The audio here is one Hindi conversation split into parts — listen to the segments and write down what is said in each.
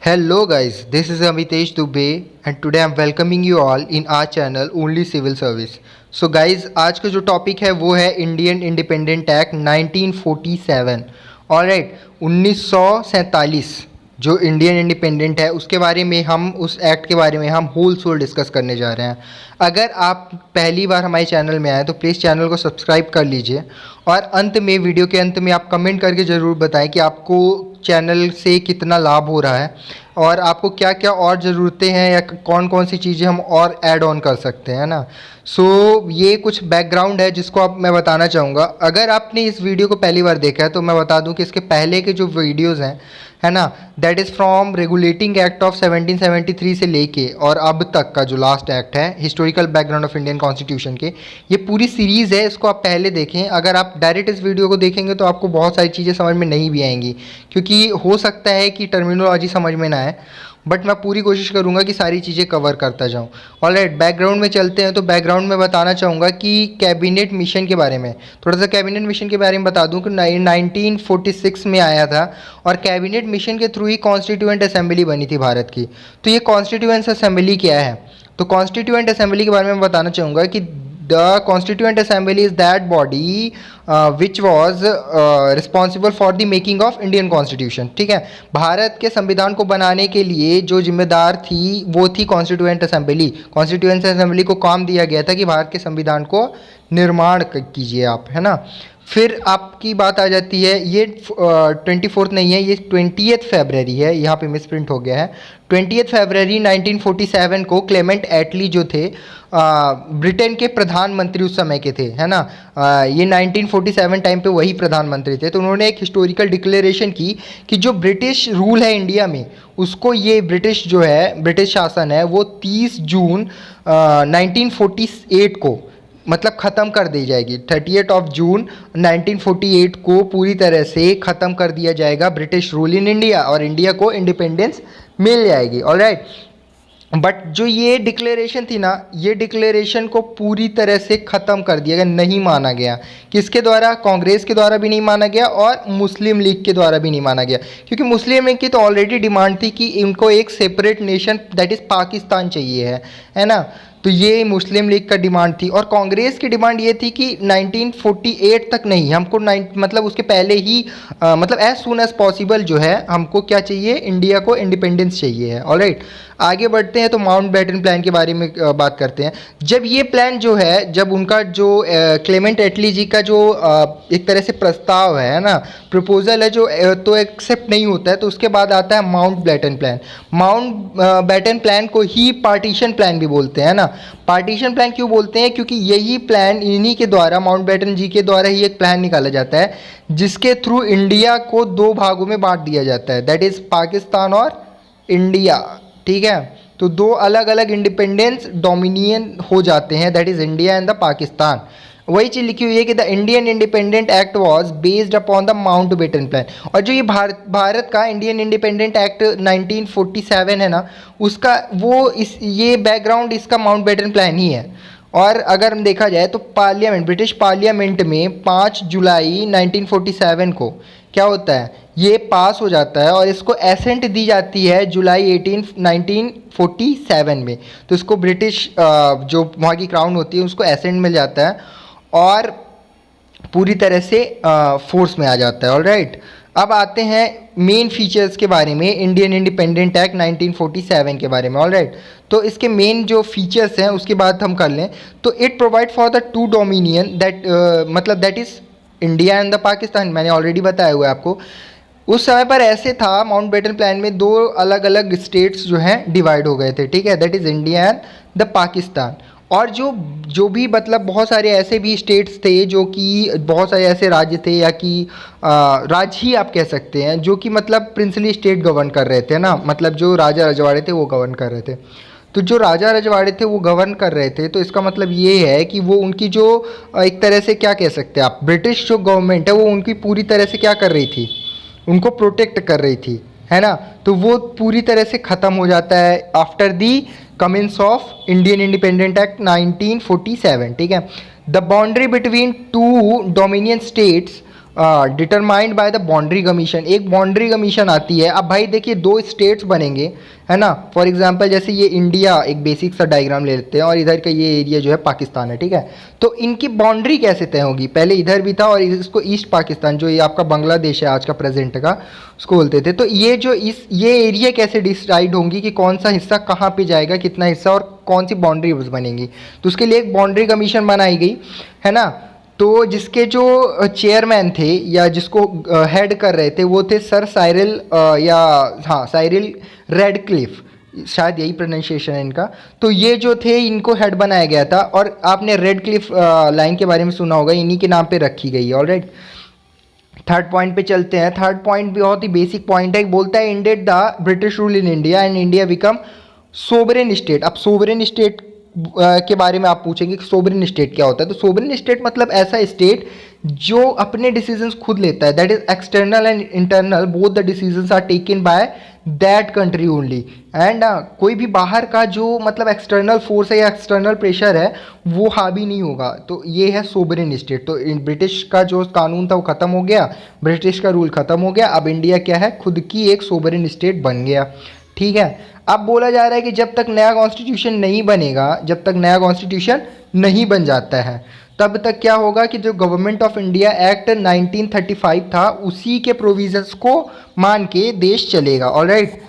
Hello guys, this is Amitesh Dubey and today I'm welcoming you all in our channel Only Civil Service. So guys, आज का जो टॉपिक है वो है इंडियन इंडिपेंडेंट एक्ट 1947. ऑलराइट, 1947 जो इंडियन इंडिपेंडेंट है उसके बारे में हम उस एक्ट के बारे में हम होल सोल डिस्कस करने जा रहे हैं. अगर आप पहली बार हमारे चैनल में आए तो प्लीज़ चैनल को सब्सक्राइब कर लीजिए और अंत में वीडियो के अंत में आप कमेंट करके ज़रूर बताएं कि आपको चैनल से कितना लाभ हो रहा है और आपको क्या क्या और ज़रूरतें हैं या कौन कौन सी चीज़ें हम और ऐड ऑन कर सकते हैं ना. ये कुछ बैकग्राउंड है जिसको मैं बताना चाहूँगा. अगर आपने इस वीडियो को पहली बार देखा है तो मैं बता दूं कि इसके पहले के जो वीडियोज़ हैं है ना, that is from regulating act of 1773 से लेके और अब तक का जो लास्ट एक्ट है historical background of Indian constitution के, ये पूरी सीरीज़ है. इसको आप पहले देखें. अगर आप डायरेक्ट इस वीडियो को देखेंगे तो आपको बहुत सारी चीज़ें समझ में नहीं भी आएंगी क्योंकि हो सकता है कि टर्मिनोलॉजी समझ में ना आए, बट मैं पूरी कोशिश करूंगा कि सारी चीज़ें कवर करता जाऊं. ऑलराइट, बैकग्राउंड में चलते हैं. तो बैकग्राउंड में बताना चाहूँगा कि कैबिनेट मिशन के बारे में थोड़ा सा कैबिनेट मिशन के बारे में बता दूं कि 1946 में आया था और कैबिनेट मिशन के थ्रू ही कॉन्स्टिट्यूएंट असेंबली बनी थी भारत की. तो ये कॉन्स्टिट्यूएंट असेंबली क्या है? तो कॉन्स्टिट्यूएंट असेंबली के बारे में बताना चाहूँगा कि the constituent assembly is that body which was responsible for the making of Indian constitution. ठीक है, भारत के संविधान को बनाने के लिए जो जिम्मेदार थी वो थी कॉन्स्टिट्यूएंट असेंबली. कॉन्स्टिट्यूएंट असेंबली को काम दिया गया था कि भारत के संविधान को निर्माण कीजिए आप, है ना. फिर आपकी बात आ जाती है, ये 24 नहीं है, ये 20th फरवरी है, यहाँ पे मिसप्रिंट हो गया है. 20th फरवरी 1947 को क्लेमेंट एटली जो थे ब्रिटेन के प्रधानमंत्री उस समय के थे, है ना. ये 1947 टाइम पे वही प्रधानमंत्री थे. तो उन्होंने एक हिस्टोरिकल डिक्लेरेशन की कि जो ब्रिटिश रूल है इंडिया में उसको, ये ब्रिटिश जो है ब्रिटिश शासन है वो 30 जून 1948 को मतलब ख़त्म कर दी जाएगी. 30 जून 1948 को पूरी तरह से ख़त्म कर दिया जाएगा ब्रिटिश रूल इन इंडिया और इंडिया को इंडिपेंडेंस मिल जाएगी. ऑलराइट, बट जो ये डिक्लेरेशन थी ना, ये डिक्लेरेशन को पूरी तरह से ख़त्म कर दिया गया, नहीं माना गया. किसके द्वारा? कांग्रेस के द्वारा भी नहीं माना गया और मुस्लिम लीग के द्वारा भी नहीं माना गया क्योंकि मुस्लिम लीग की तो ऑलरेडी डिमांड थी कि इनको एक separate nation that is Pakistan चाहिए है ना. तो ये मुस्लिम लीग का डिमांड थी और कांग्रेस की डिमांड ये थी कि 1948 तक नहीं, हमको मतलब उसके पहले ही मतलब एज सून एज पॉसिबल जो है हमको क्या चाहिए, इंडिया को इंडिपेंडेंस चाहिए है. ऑलराइट, आगे बढ़ते हैं तो माउंटबेटन प्लान के बारे में बात करते हैं. जब ये प्लान जो है, जब उनका जो क्लेमेंट एटली जी का जो एक तरह से प्रस्ताव है ना, प्रपोजल है जो तो एक्सेप्ट नहीं होता है, तो उसके बाद आता है माउंटबेटन प्लान. माउंटबेटन प्लान को ही पार्टीशन प्लान भी बोलते हैं ना. पार्टीशन प्लान क्यों बोलते हैं? क्योंकि यही प्लान इन्हीं के द्वारा, माउंटबेटन जी के द्वारा ही एक प्लान निकाला जाता है जिसके थ्रू इंडिया को दो भागों में बांट दिया जाता है, दैट इज़ पाकिस्तान और इंडिया. ठीक है, तो दो अलग अलग इंडिपेंडेंस डोमिनियन हो जाते हैं, that is India and the Pakistan. वही चीज़ लिखी हुई है कि the Indian independent act was based upon the Mountbatten plan. और जो ये भारत का इंडियन इंडिपेंडेंट एक्ट 1947 है ना, उसका ये बैकग्राउंड इसका माउंटबेटन प्लान ही है. और अगर हम देखा जाए तो पार्लियामेंट, ब्रिटिश पार्लियामेंट में 5 जुलाई 1947 को क्या होता है, ये पास हो जाता है और इसको एसेंट दी जाती है जुलाई 1947 में. तो इसको ब्रिटिश जो वहाँ की क्राउन होती है उसको एसेंट मिल जाता है और पूरी तरह से फोर्स में आ जाता है. ऑलराइट, अब आते हैं मेन फीचर्स के बारे में, इंडियन इंडिपेंडेंट एक्ट 1947 के बारे में. ऑलराइट, तो इसके मेन जो फीचर्स हैं उसके बाद हम कर लें. तो it provide for the two dominion that मतलब that is India and the Pakistan. मैंने ऑलरेडी बताया हुआ है आपको. उस समय पर ऐसे था माउंटबेटन प्लान में दो अलग अलग स्टेट्स जो हैं डिवाइड हो गए थे. ठीक है, that is India and the Pakistan. और जो भी मतलब बहुत सारे ऐसे भी स्टेट्स थे जो कि बहुत सारे ऐसे राज्य थे या कि राज्य ही आप कह सकते हैं जो कि मतलब प्रिंसली स्टेट गवर्न कर रहे थे ना, मतलब जो राजा रजवाड़े थे वो गवर्न कर रहे थे. तो जो राजा रजवाड़े थे वो गवर्न कर रहे थे, तो इसका मतलब ये है कि वो उनकी जो एक तरह से क्या कह सकते हैं आप, ब्रिटिश जो गवर्नमेंट है वो उनकी पूरी तरह से क्या कर रही थी, उनको प्रोटेक्ट कर रही थी, है ना. तो वो पूरी तरह से ख़त्म हो जाता है after the Cummins of Indian independent act 1947. ठीक है, the boundary between two dominion states determined by the boundary commission. एक बाउंड्री कमीशन आती है। अब भाई देखिए दो स्टेट्स बनेंगे, है ना। फॉर एग्जांपल जैसे ये इंडिया, एक बेसिक सा डायग्राम ले लेते हैं, और इधर का ये एरिया जो है पाकिस्तान है, ठीक है। तो इनकी बाउंड्री कैसे तय होगी? पहले इधर भी था और इसको ईस्ट पाकिस्तान, जो ये आपका बांग्लादेश है आज का प्रेजेंट का, उसको बोलते थे। तो ये जो ये एरिया कैसे डिसाइड होंगी कि कौन सा हिस्सा कहाँ पे जाएगा, कितना हिस्सा, और कौन सी बाउंड्री बनेंगी? तो उसके लिए एक बाउंड्री कमीशन बनाई गई, है ना। तो जिसके जो चेयरमैन थे या जिसको हेड कर रहे थे वो थे सर साइरिल साइरिल रेडक्लिफ, शायद यही प्रोनाउंसिएशन है इनका। तो ये जो थे इनको हेड बनाया गया था, और आपने रेड क्लिफ लाइन के बारे में सुना होगा, इन्हीं के नाम पे रखी गई है। ऑलराइट, थर्ड पॉइंट पे चलते हैं। थर्ड पॉइंट भी बहुत ही बेसिक पॉइंट है, बोलता है ended the British rule in India and India become sovereign state. अब सोवरेन स्टेट के बारे में आप पूछेंगे कि सोवरेन स्टेट क्या होता है। तो सोवरेन स्टेट मतलब ऐसा स्टेट जो अपने डिसीजंस खुद लेता है, that is external and internal both the decisions are taken by that country only. And कोई भी बाहर का जो मतलब एक्सटर्नल फोर्स है या एक्सटर्नल प्रेशर है वो हावी नहीं होगा। तो ये है सोवरेन स्टेट। तो ब्रिटिश का जो कानून था वो ख़त्म हो गया, ब्रिटिश का रूल ख़त्म हो गया। अब इंडिया क्या है, खुद की एक सोवरेन स्टेट बन गया, ठीक है। अब बोला जा रहा है कि जब तक नया कॉन्स्टिट्यूशन नहीं बनेगा, जब तक नया कॉन्स्टिट्यूशन नहीं बन जाता है, तब तक क्या होगा कि जो गवर्नमेंट ऑफ इंडिया एक्ट 1935 था उसी के प्रोविजंस को मान के देश चलेगा। ऑलराइट,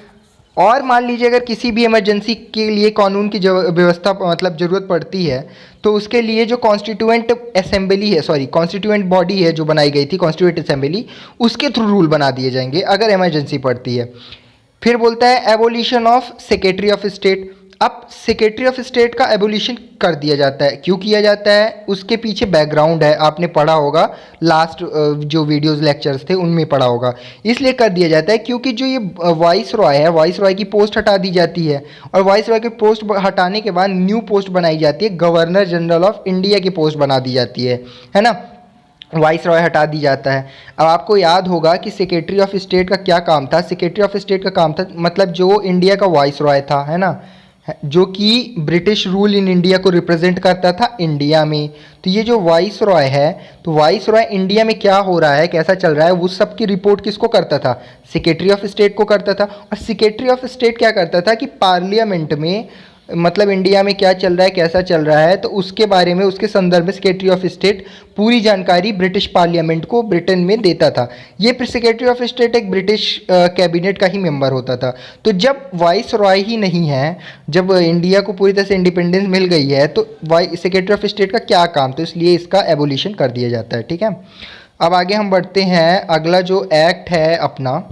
और मान लीजिए अगर किसी भी इमरजेंसी के लिए कानून की व्यवस्था मतलब ज़रूरत पड़ती है, तो उसके लिए जो कॉन्स्टिट्यूएंट असेंबली है, सॉरी कॉन्स्टिट्यूएंट बॉडी है जो बनाई गई थी, कॉन्स्टिट्यूएंट असेंबली, उसके थ्रू रूल बना दिए जाएंगे अगर इमरजेंसी पड़ती है। फिर बोलता है abolition of secretary of state. अब सेक्रेटरी ऑफ स्टेट का एबोलिशन कर दिया जाता है। क्यों किया जाता है, उसके पीछे बैकग्राउंड है, आपने पढ़ा होगा लास्ट जो वीडियोस लेक्चर्स थे उनमें पढ़ा होगा। इसलिए कर दिया जाता है क्योंकि जो ये वाइस रॉय है, वाइस रॉय की पोस्ट हटा दी जाती है, और वाइस रॉय की पोस्ट हटाने के बाद न्यू पोस्ट बनाई जाती है, गवर्नर जनरल ऑफ इंडिया की पोस्ट बना दी जाती है ना। वाइस रॉय हटा दी जाता है। अब आपको याद होगा कि सेक्रेटरी ऑफ स्टेट का क्या काम था। सेक्रेटरी ऑफ स्टेट का काम था मतलब जो इंडिया का वाइस रॉय था, है ना, जो कि ब्रिटिश रूल इन इंडिया को रिप्रेजेंट करता था इंडिया में। तो ये जो वाइस रॉय है, तो वाइस रॉय इंडिया में क्या हो रहा है, कैसा चल रहा है, वो सब की रिपोर्ट किसको करता था, सेक्रेटरी ऑफ स्टेट को करता था। और सेक्रेटरी ऑफ स्टेट क्या करता था कि पार्लियामेंट में मतलब इंडिया में क्या चल रहा है, कैसा चल रहा है, तो उसके बारे में, उसके संदर्भ में सेक्रेटरी ऑफ स्टेट पूरी जानकारी ब्रिटिश पार्लियामेंट को ब्रिटेन में देता था। ये सेक्रेटरी ऑफ स्टेट एक ब्रिटिश कैबिनेट का ही मेंबर होता था। तो जब वाइस रॉय ही नहीं है, जब इंडिया को पूरी तरह से इंडिपेंडेंस मिल गई है, तो सेक्रेटरी ऑफ स्टेट का क्या काम, तो इसलिए इसका एबोलिशन कर दिया जाता है, ठीक है। अब आगे हम बढ़ते हैं। अगला जो एक्ट है अपना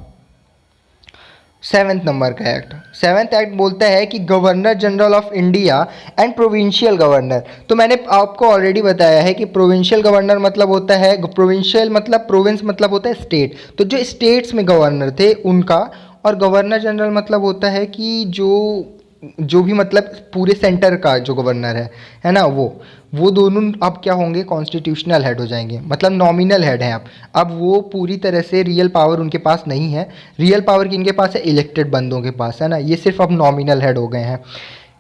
7th नंबर का एक्ट। 7th एक्ट बोलता है कि governor general of India and provincial governor. तो मैंने आपको ऑलरेडी बताया है कि प्रोविंशियल गवर्नर मतलब होता है, प्रोविंशियल मतलब प्रोविंस मतलब होता है स्टेट, तो जो स्टेट्स में गवर्नर थे उनका, और गवर्नर जनरल मतलब होता है कि जो भी मतलब पूरे सेंटर का जो गवर्नर है ना, वो दोनों अब क्या होंगे, कॉन्स्टिट्यूशनल हेड हो जाएंगे, मतलब नॉमिनल हेड हैं अब वो पूरी तरह से रियल पावर उनके पास नहीं है। रियल पावर किनके पास है, इलेक्टेड बंदों के पास, है ना। ये सिर्फ अब नॉमिनल हेड हो गए हैं।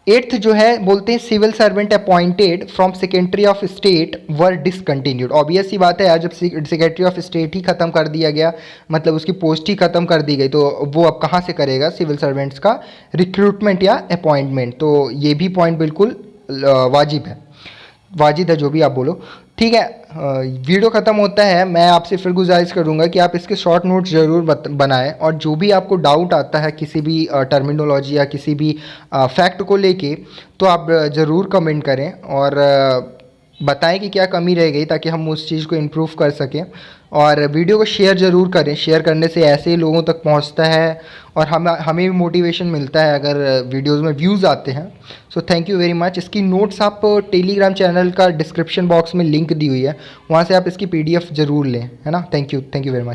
8th जो है बोलते हैं civil servant appointed from secretary of state were discontinued. Obvious सी बात है यार, जब सेक्रेटरी ऑफ स्टेट ही ख़त्म कर दिया गया, मतलब उसकी पोस्ट ही ख़त्म कर दी गई, तो वो अब कहाँ से करेगा सिविल सर्वेंट्स का रिक्रूटमेंट या अपॉइंटमेंट। तो ये भी पॉइंट बिल्कुल वाजिब है, जो भी आप बोलो, ठीक है। वीडियो ख़त्म होता है, मैं आपसे फिर गुजारिश करूंगा कि आप इसके शॉर्ट नोट्स ज़रूर बनाएं, और जो भी आपको डाउट आता है किसी भी टर्मिनोलॉजी या किसी भी फैक्ट को लेके, तो आप ज़रूर कमेंट करें और बताएं कि क्या कमी रह गई, ताकि हम उस चीज़ को इम्प्रूव कर सकें। और वीडियो को शेयर ज़रूर करें, शेयर करने से ऐसे ही लोगों तक पहुंचता है और हमें भी मोटिवेशन मिलता है अगर वीडियोस में व्यूज़ आते हैं। So thank you very much. इसकी नोट्स आप टेलीग्राम चैनल का डिस्क्रिप्शन बॉक्स में लिंक दी हुई है, वहाँ से आप इसकी PDF ज़रूर लें, है ना। Thank you very much.